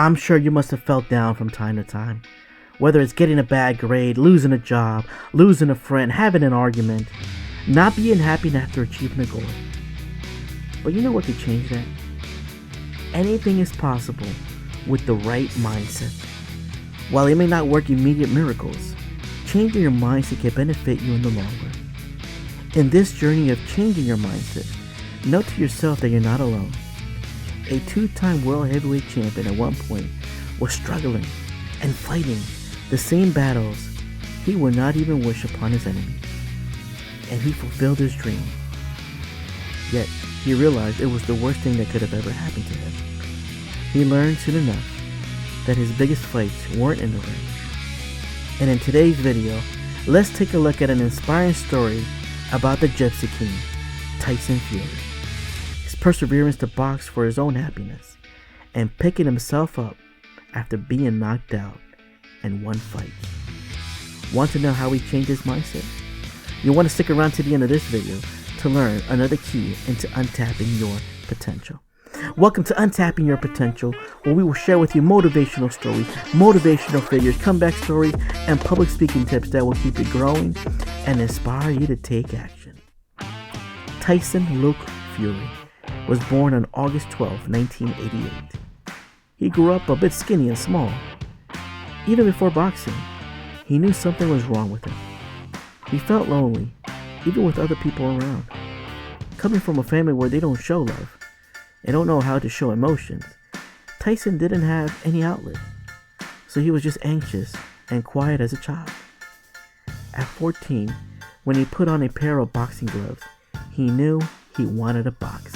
I'm sure you must have felt down from time to time. Whether it's getting a bad grade, losing a job, losing a friend, having an argument, not being happy after achieving a goal. But you know what could change that? Anything is possible with the right mindset. While it may not work immediate miracles, changing your mindset can benefit you in the long run. In this journey of changing your mindset, note to yourself that you're not alone. A 2-time world heavyweight champion at one point was struggling and fighting the same battles he would not even wish upon his enemy. And he fulfilled his dream. Yet, he realized it was the worst thing that could have ever happened to him. He learned soon enough that his biggest fights weren't in the ring. And in today's video, let's take a look at an inspiring story about the Gypsy King, Tyson Fury. His perseverance to box for his own happiness and picking himself up after being knocked out in one fight. Want to know how he changed his mindset? You'll want to stick around to the end of this video to learn another key into untapping your potential. Welcome to Untapping Your Potential, where we will share with you motivational stories, motivational figures, comeback stories, and public speaking tips that will keep you growing and inspire you to take action. Tyson Luke Fury was born on August 12, 1988. He grew up a bit skinny and small. Even before boxing, he knew something was wrong with him. He felt lonely, even with other people around. Coming from a family where they don't show love, and don't know how to show emotions, Tyson didn't have any outlet, so he was just anxious and quiet as a child. At 14, when he put on a pair of boxing gloves, he knew he wanted to box.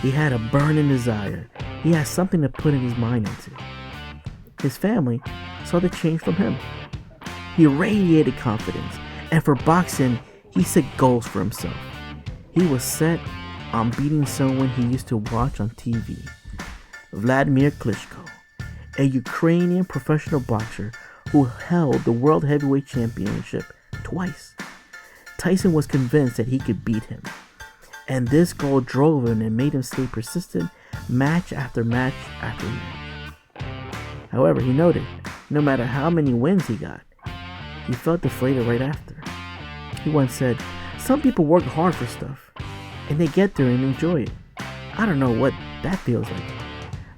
He had a burning desire. He had something to put his mind into. His family saw the change from him. He radiated confidence, and for boxing, he set goals for himself. He was set on beating someone he used to watch on TV, Vladimir Klitschko, a Ukrainian professional boxer who held the World Heavyweight Championship twice. Tyson was convinced that he could beat him, and this goal drove him and made him stay persistent match after match after match. However, he noted, no matter how many wins he got, he felt deflated right after. He once said, "Some people work hard for stuff, and they get there and enjoy it. I don't know what that feels like.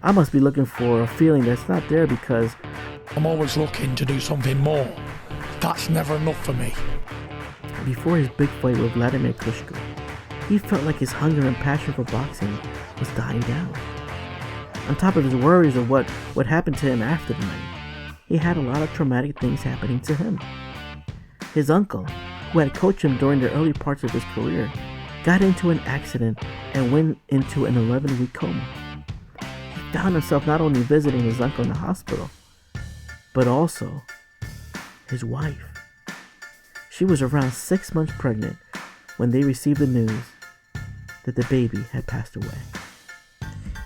I must be looking for a feeling that's not there because I'm always looking to do something more. That's never enough for me." Before his big fight with Vladimir Klitschko, he felt like his hunger and passion for boxing was dying down. On top of his worries of what would happen to him after the night, he had a lot of traumatic things happening to him. His uncle, who had coached him during the early parts of his career, got into an accident and went into an 11-week coma. He found himself not only visiting his uncle in the hospital, but also his wife. She was around 6 months pregnant when they received the news that the baby had passed away.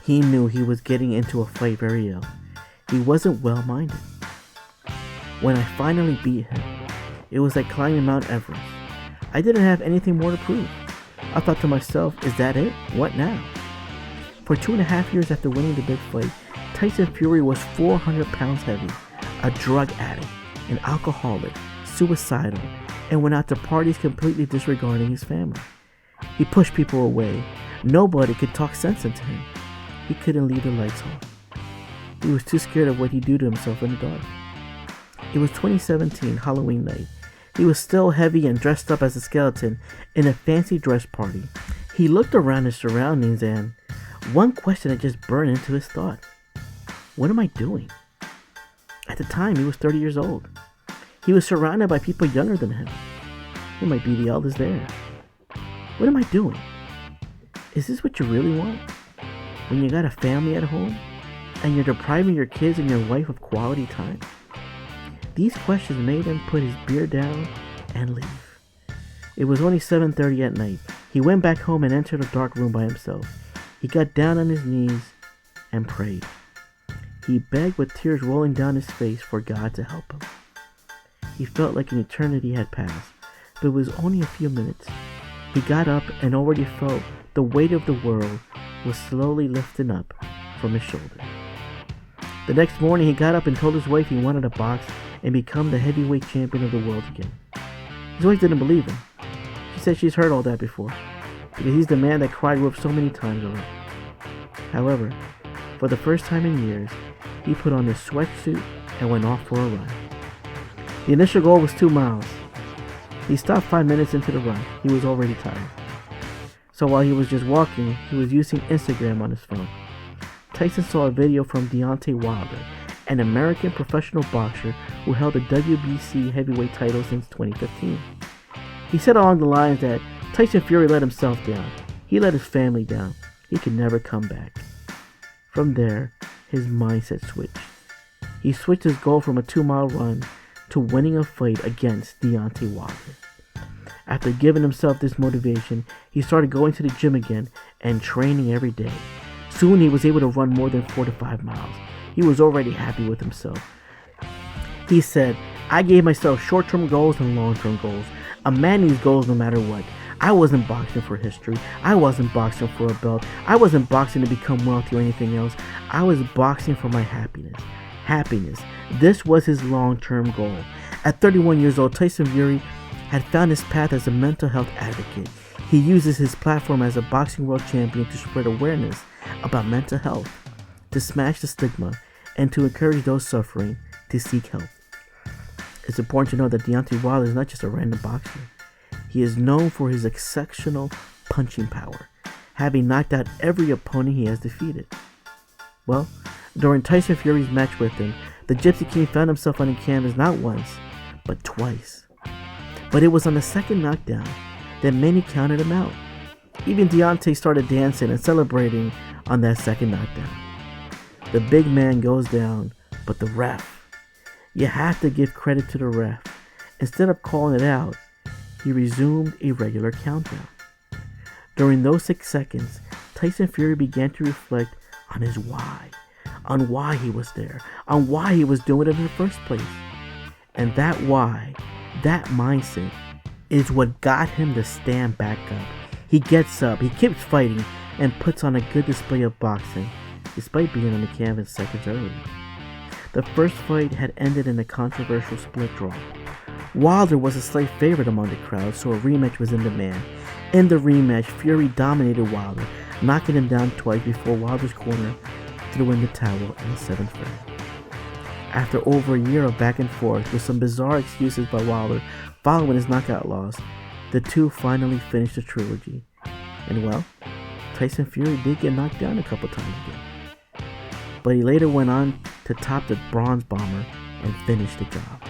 He knew he was getting into a fight very ill. He wasn't well-minded. When I finally beat him, it was like climbing Mount Everest. I didn't have anything more to prove. I thought to myself, is that it? What now? For 2.5 years after winning the big fight, Tyson Fury was 400 pounds heavy, a drug addict, an alcoholic, suicidal, and went out to parties completely disregarding his family. He pushed people away. Nobody could talk sense into him. He couldn't leave the lights on. He was too scared of what he'd do to himself in the dark. It was 2017 Halloween night. He was still heavy and dressed up as a skeleton in a fancy dress party. He looked around his surroundings and one question had just burned into his thought. What am I doing? At the time, he was 30 years old. He was surrounded by people younger than him. He might be the eldest there. What am I doing? Is this what you really want? When you got a family at home and you're depriving your kids and your wife of quality time? These questions made him put his beer down and leave. It was only 7:30 at night. He went back home and entered a dark room by himself. He got down on his knees and prayed. He begged with tears rolling down his face for God to help him. He felt like an eternity had passed, but it was only a few minutes. He got up and already felt the weight of the world was slowly lifting up from his shoulder. The next morning, he got up and told his wife he wanted to box and become the heavyweight champion of the world again. His wife didn't believe him. She said she's heard all that before, because he's the man that cried wolf so many times already. However, for the first time in years, he put on his sweatsuit and went off for a run. The initial goal was 2 miles. He stopped 5 minutes into the run. He was already tired. So while he was just walking, he was using Instagram on his phone. Tyson saw a video from Deontay Wilder, an American professional boxer who held the WBC heavyweight title since 2015. He said along the lines that Tyson Fury let himself down. He let his family down. He could never come back. From there, his mindset switched. He switched his goal from a 2-mile run to winning a fight against Deontay Wilder. After giving himself this motivation, he started going to the gym again and training every day. Soon he was able to run more than 4 to 5 miles. He was already happy with himself. He said, "I gave myself short-term goals and long-term goals. A man needs goals no matter what. I wasn't boxing for history. I wasn't boxing for a belt. I wasn't boxing to become wealthy or anything else. I was boxing for my happiness. Happiness. This was his long-term goal." At 31 years old, Tyson Fury had found his path as a mental health advocate. He uses his platform as a boxing world champion to spread awareness about mental health, to smash the stigma, and to encourage those suffering to seek help. It's important to know that Deontay Wilder is not just a random boxer. He is known for his exceptional punching power, having knocked out every opponent he has defeated. Well, during Tyson Fury's match with him, the Gypsy King found himself on the canvas not once, but twice. But it was on the second knockdown that many counted him out. Even Deontay started dancing and celebrating on that second knockdown. The big man goes down, but the ref, you have to give credit to the ref. Instead of calling it out, he resumed a regular countdown. During those 6 seconds, Tyson Fury began to reflect on his why, on why he was there, on why he was doing it in the first place. And that why, that mindset, is what got him to stand back up. He gets up, he keeps fighting, and puts on a good display of boxing, despite being on the canvas seconds earlier. The first fight had ended in a controversial split draw. Wilder was a slight favorite among the crowd, so a rematch was in demand. In the rematch, Fury dominated Wilder, knocking him down twice before Wilder's corner threw in the towel in the 7th round. After over a year of back and forth with some bizarre excuses by Wilder following his knockout loss, the two finally finished the trilogy. And well, Tyson Fury did get knocked down a couple times again, but he later went on to top the Bronze Bomber and finish the job.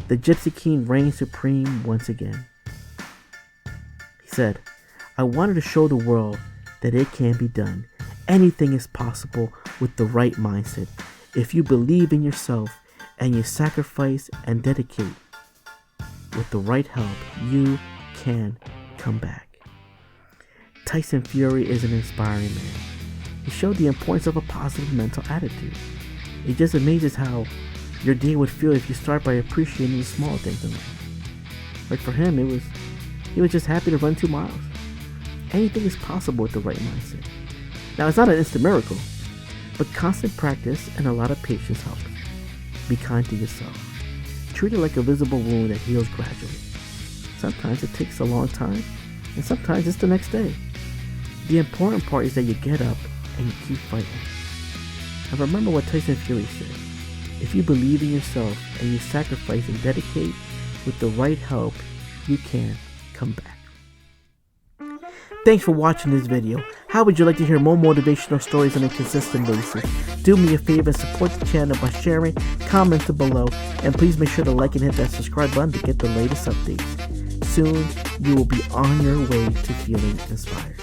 The Gypsy King reigned supreme once again. He said, "I wanted to show the world that it can be done. Anything is possible with the right mindset. If you believe in yourself and you sacrifice and dedicate, with the right help, you can come back." Tyson Fury is an inspiring man. He showed the importance of a positive mental attitude. It just amazes how your day would feel if you start by appreciating the small things in life. Like for him, he was just happy to run 2 miles. Anything is possible with the right mindset. Now, it's not an instant miracle, but constant practice and a lot of patience helps. Be kind to yourself. Treat it like a visible wound that heals gradually. Sometimes it takes a long time, and sometimes it's the next day. The important part is that you get up and you keep fighting. And remember what Tyson Fury said. If you believe in yourself and you sacrifice and dedicate, with the right help, you can come back. Thanks for watching this video. How would you like to hear more motivational stories on a consistent basis? Do me a favor and support the channel by sharing, commenting below, and please make sure to like and hit that subscribe button to get the latest updates. Soon, you will be on your way to feeling inspired.